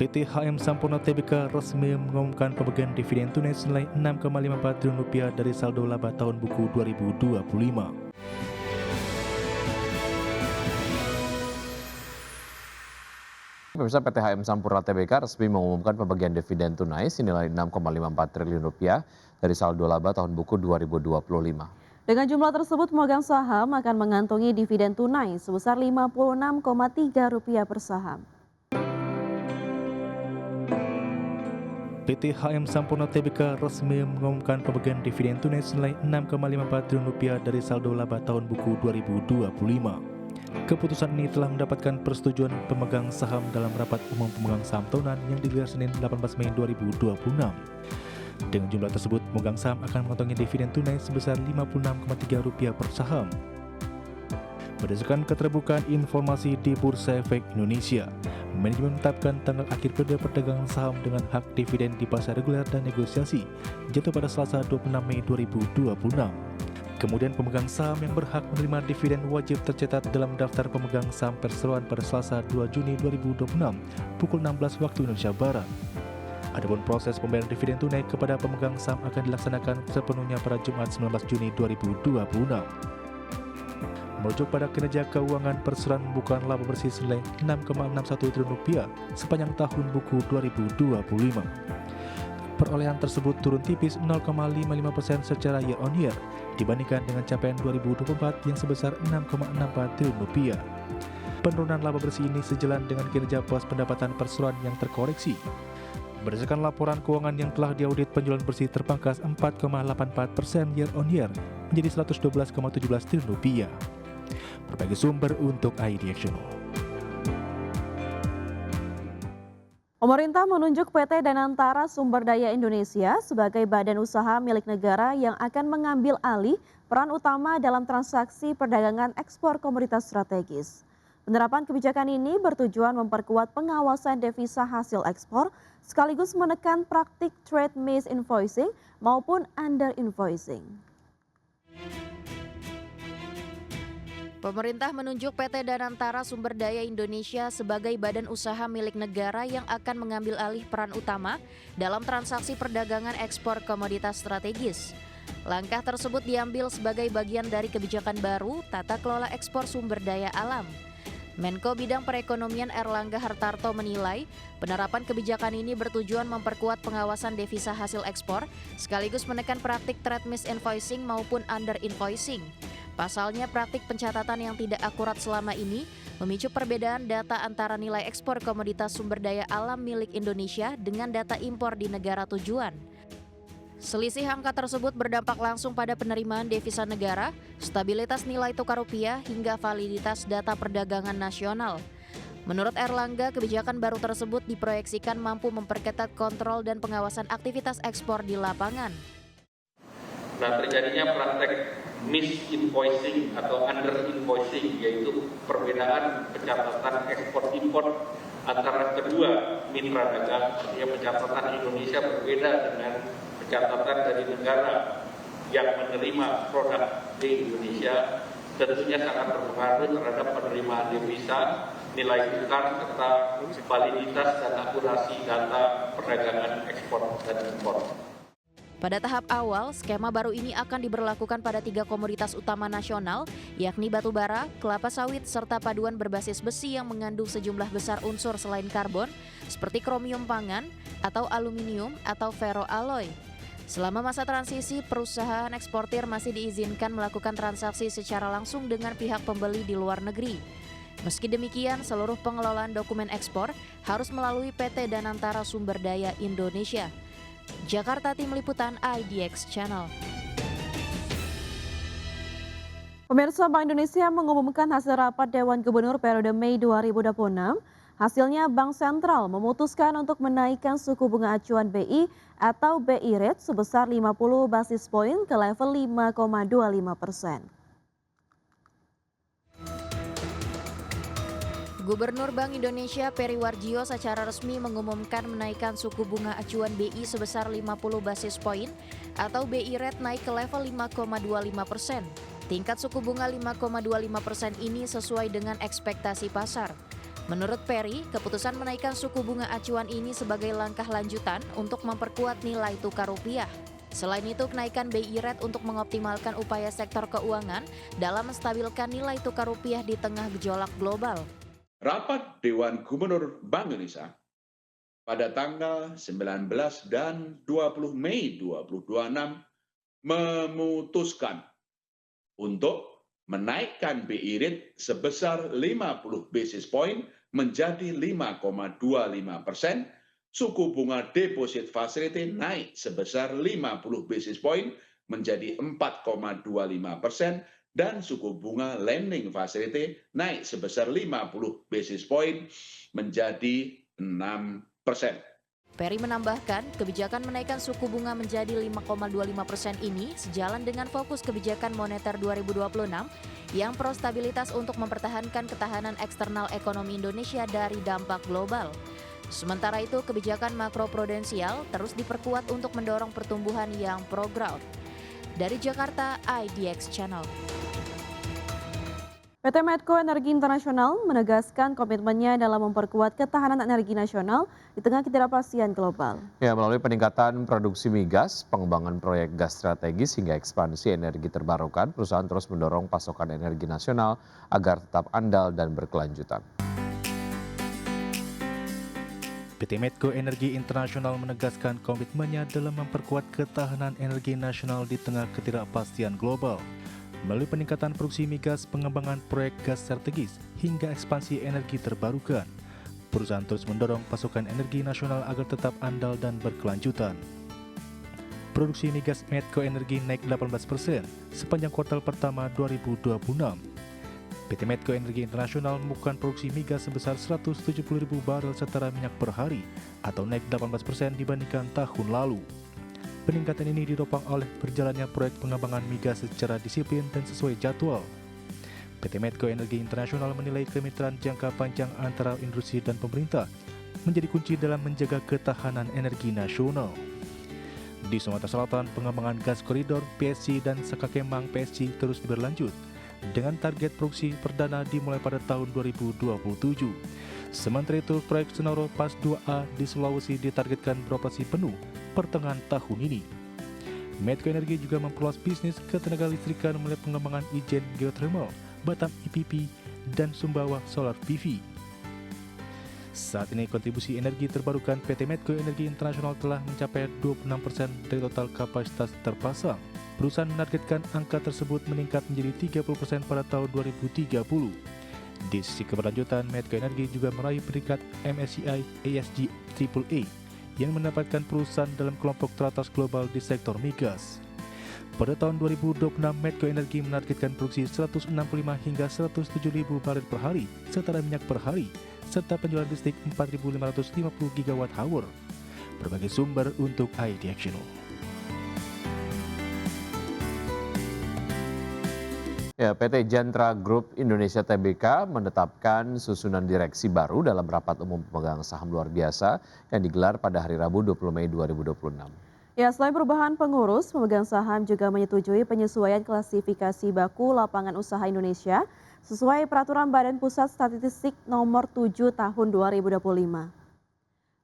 PT HM Sampurna Tbk resmi mengumumkan pembagian dividen tunai senilai Rp6,54 triliun dari saldo laba tahun buku 2025. Pemirsa, PT HM Sampurna Tbk resmi mengumumkan pembagian dividen tunai senilai Rp6,54 triliun dari saldo laba tahun buku 2025. Dengan jumlah tersebut, pemegang saham akan mengantongi dividen tunai sebesar Rp56,3 per saham. PT HM Sampurna Tbk resmi mengumumkan pembagian dividen tunai senilai Rp6,54 triliun dari saldo laba tahun buku 2025. Keputusan ini telah mendapatkan persetujuan pemegang saham dalam rapat umum pemegang saham tahunan yang digelar Senin 18 Mei 2026. Dengan jumlah tersebut, pemegang saham akan mengantongi dividen tunai sebesar Rp56,3 per saham. Berdasarkan keterbukaan informasi di Bursa Efek Indonesia, manajemen menetapkan tanggal akhir periode perdagangan saham dengan hak dividen di pasar reguler dan negosiasi jatuh pada Selasa 26 Mei 2026. Kemudian pemegang saham yang berhak menerima dividen wajib tercatat dalam daftar pemegang saham perseroan pada Selasa 2 Juni 2026 pukul 16 waktu Indonesia Barat. Adapun proses pembayaran dividen tunai kepada pemegang saham akan dilaksanakan sepenuhnya pada Jumat 19 Juni 2026. Merujuk pada kinerja keuangan perseroan pembukaan laba bersih senilai Rp6,61 triliun sepanjang tahun buku 2025. Perolehan tersebut turun tipis 0,55% secara year on year dibandingkan dengan capaian 2024 yang sebesar Rp6,64 triliun. Penurunan laba bersih ini sejalan dengan kinerja pos pendapatan perseroan yang terkoreksi. Berdasarkan laporan keuangan yang telah diaudit, penjualan bersih terpangkas 4,84% year on year menjadi Rp112,17 triliun. Berbagai sumber untuk ID Action. Pemerintah menunjuk PT Danantara Sumber Daya Indonesia sebagai badan usaha milik negara yang akan mengambil alih peran utama dalam transaksi perdagangan ekspor komoditas strategis. Penerapan kebijakan ini bertujuan memperkuat pengawasan devisa hasil ekspor sekaligus menekan praktik trade misinvoicing maupun under invoicing. Pemerintah menunjuk PT Danantara Sumber Daya Indonesia sebagai badan usaha milik negara yang akan mengambil alih peran utama dalam transaksi perdagangan ekspor komoditas strategis. Langkah tersebut diambil sebagai bagian dari kebijakan baru tata kelola ekspor sumber daya alam. Menko Bidang Perekonomian Erlangga Hartarto menilai penerapan kebijakan ini bertujuan memperkuat pengawasan devisa hasil ekspor sekaligus menekan praktik trade misinvoicing maupun under invoicing. Pasalnya, praktik pencatatan yang tidak akurat selama ini memicu perbedaan data antara nilai ekspor komoditas sumber daya alam milik Indonesia dengan data impor di negara tujuan. Selisih angka tersebut berdampak langsung pada penerimaan devisa negara, stabilitas nilai tukar rupiah, hingga validitas data perdagangan nasional. Menurut Erlangga, kebijakan baru tersebut diproyeksikan mampu memperketat kontrol dan pengawasan aktivitas ekspor di lapangan. Nah, terjadinya praktek misinvoicing atau under invoicing, yaitu perbedaan pencatatan ekspor impor antara kedua mitra dagang. Artinya pencatatan Indonesia berbeda dengan pencatatan dari negara yang menerima produk di Indonesia, tentunya sangat berpengaruh terhadap penerimaan devisa, nilai tukar, serta validitas dan akurasi data perdagangan ekspor dan impor. Pada tahap awal, skema baru ini akan diberlakukan pada 3 komoditas utama nasional, yakni batu bara, kelapa sawit, serta paduan berbasis besi yang mengandung sejumlah besar unsur selain karbon, seperti kromium pangan, atau aluminium, atau ferroalloy. Selama masa transisi, perusahaan eksportir masih diizinkan melakukan transaksi secara langsung dengan pihak pembeli di luar negeri. Meski demikian, seluruh pengelolaan dokumen ekspor harus melalui PT Danantara Sumber Daya Indonesia. Jakarta, Tim Liputan IDX Channel. Pemirsa, Bank Indonesia mengumumkan hasil rapat Dewan Gubernur periode Mei 2026. Hasilnya, Bank Sentral memutuskan untuk menaikkan suku bunga acuan BI atau BI rate sebesar 50 basis poin ke level 5,25%. Gubernur Bank Indonesia Peri Warjio secara resmi mengumumkan menaikkan suku bunga acuan BI sebesar 50 basis poin atau BI rate naik ke level 5,25%. Tingkat suku bunga 5,25% ini sesuai dengan ekspektasi pasar. Menurut Perry, keputusan menaikkan suku bunga acuan ini sebagai langkah lanjutan untuk memperkuat nilai tukar rupiah. Selain itu, kenaikan BI Rate untuk mengoptimalkan upaya sektor keuangan dalam menstabilkan nilai tukar rupiah di tengah gejolak global. Rapat Dewan Gubernur Bank Indonesia pada tanggal 19 dan 20 Mei 2026 memutuskan untuk menaikkan BI Rate sebesar 50 basis point menjadi 5,25%, suku bunga deposit facility naik sebesar 50 basis point menjadi 4,25%, dan suku bunga lending facility naik sebesar 50 basis point menjadi 6%. Perry menambahkan, kebijakan menaikkan suku bunga menjadi 5,25% ini sejalan dengan fokus kebijakan moneter 2026 yang pro stabilitas untuk mempertahankan ketahanan eksternal ekonomi Indonesia dari dampak global. Sementara itu, kebijakan makroprudensial terus diperkuat untuk mendorong pertumbuhan yang pro-growth. Dari Jakarta, IDX Channel. PT Medco Energi Internasional menegaskan komitmennya dalam memperkuat ketahanan energi nasional di tengah ketidakpastian global. Ya, melalui peningkatan produksi migas, pengembangan proyek gas strategis hingga ekspansi energi terbarukan, perusahaan terus mendorong pasokan energi nasional agar tetap andal dan berkelanjutan. PT Medco Energi Internasional menegaskan komitmennya dalam memperkuat ketahanan energi nasional di tengah ketidakpastian global. Melalui peningkatan produksi migas, pengembangan proyek gas strategis, hingga ekspansi energi terbarukan, perusahaan terus mendorong pasokan energi nasional agar tetap andal dan berkelanjutan. Produksi migas Medco Energi naik 18% sepanjang kuartal pertama 2026. PT Medco Energi Internasional membukukan produksi migas sebesar 170.000 barel setara minyak per hari atau naik 18% dibandingkan tahun lalu. Peningkatan ini ditopang oleh berjalannya proyek pengembangan migas secara disiplin dan sesuai jadwal. PT Medco Energi Internasional menilai kemitraan jangka panjang antara industri dan pemerintah menjadi kunci dalam menjaga ketahanan energi nasional. Di Sumatera Selatan, pengembangan gas koridor PSC dan Sakakemang PSC terus berlanjut dengan target produksi perdana dimulai pada tahun 2027. Sementara itu, proyek Senoro Pas 2A di Sulawesi ditargetkan beroperasi penuh pertengahan tahun ini. Medco Energi juga memperluas bisnis ketenaga listrikan melalui pengembangan Ijen Geothermal, Batam IPP, dan Sumbawa Solar PV. Saat ini kontribusi energi terbarukan PT Medco Energi Internasional telah mencapai 26% dari total kapasitas terpasang. Perusahaan menargetkan angka tersebut meningkat menjadi 30% pada tahun 2030. Di sisi keberlanjutan, Medco Energi juga meraih peringkat MSCI ESG AAA yang mendapatkan perusahaan dalam kelompok teratas global di sektor migas. Pada tahun 2026, Medco Energi menargetkan produksi 165 hingga 107.000 barel per hari setara minyak per hari, serta penjualan listrik 4.550 GWh. Berbagai sumber untuk IDX Channel. Ya, PT Jantra Group Indonesia Tbk menetapkan susunan direksi baru dalam rapat umum pemegang saham luar biasa yang digelar pada hari Rabu 20 Mei 2026. Ya, selain perubahan pengurus, pemegang saham juga menyetujui penyesuaian klasifikasi baku lapangan usaha Indonesia sesuai Peraturan Badan Pusat Statistik Nomor 7 Tahun 2025.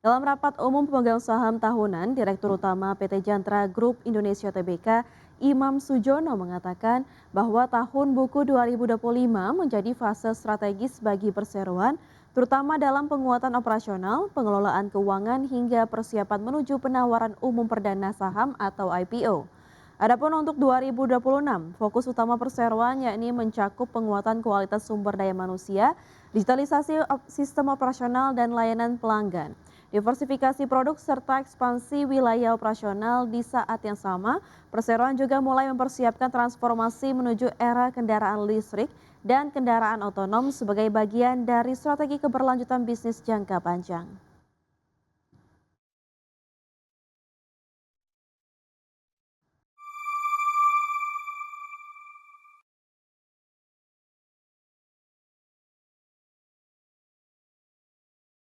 Dalam rapat umum pemegang saham tahunan, Direktur Utama PT Jantra Group Indonesia Tbk, Imam Sujono mengatakan bahwa tahun buku 2025 menjadi fase strategis bagi perseroan, terutama dalam penguatan operasional, pengelolaan keuangan hingga persiapan menuju penawaran umum perdana saham atau IPO. Adapun untuk 2026, fokus utama perseroan yakni mencakup penguatan kualitas sumber daya manusia, digitalisasi sistem operasional dan layanan pelanggan, diversifikasi produk serta ekspansi wilayah operasional. Di saat yang sama, perseroan juga mulai mempersiapkan transformasi menuju era kendaraan listrik dan kendaraan otonom sebagai bagian dari strategi keberlanjutan bisnis jangka panjang.